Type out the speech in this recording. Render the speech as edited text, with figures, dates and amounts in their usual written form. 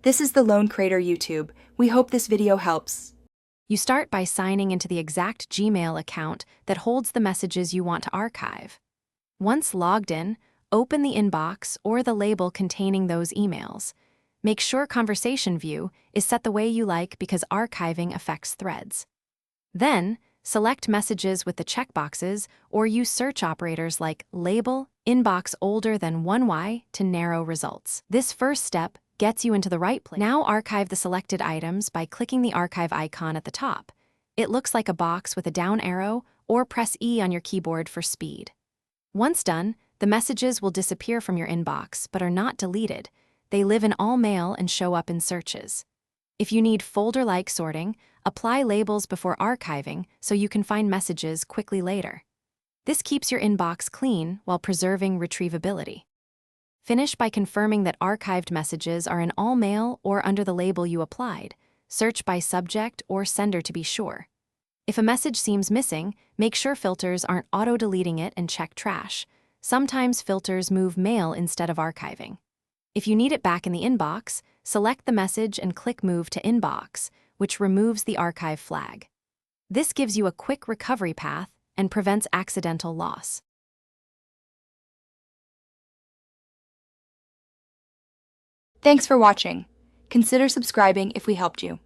This is the Lone Crater YouTube. We hope this video helps. You start by signing into the exact Gmail account that holds the messages you want to archive. Once logged in, open the inbox or the label containing those emails. Make sure Conversation View is set the way you like because archiving affects threads. Then, select messages with the checkboxes or use search operators like label inbox older than 1Y to narrow results. This first step gets you into the right place. Now archive the selected items by clicking the archive icon at the top. It looks like a box with a down arrow, or press E on your keyboard for speed. Once done, the messages will disappear from your inbox but are not deleted. They live in all mail and show up in searches. If you need folder-like sorting, apply labels before archiving so you can find messages quickly later. This keeps your inbox clean while preserving retrievability. Finish by confirming that archived messages are in all mail or under the label you applied. Search by subject or sender to be sure. If a message seems missing, make sure filters aren't auto-deleting it and check trash. Sometimes filters move mail instead of archiving. If you need it back in the inbox, select the message and click Move to Inbox, which removes the archive flag. This gives you a quick recovery path and prevents accidental loss. Thanks for watching. Consider subscribing if we helped you.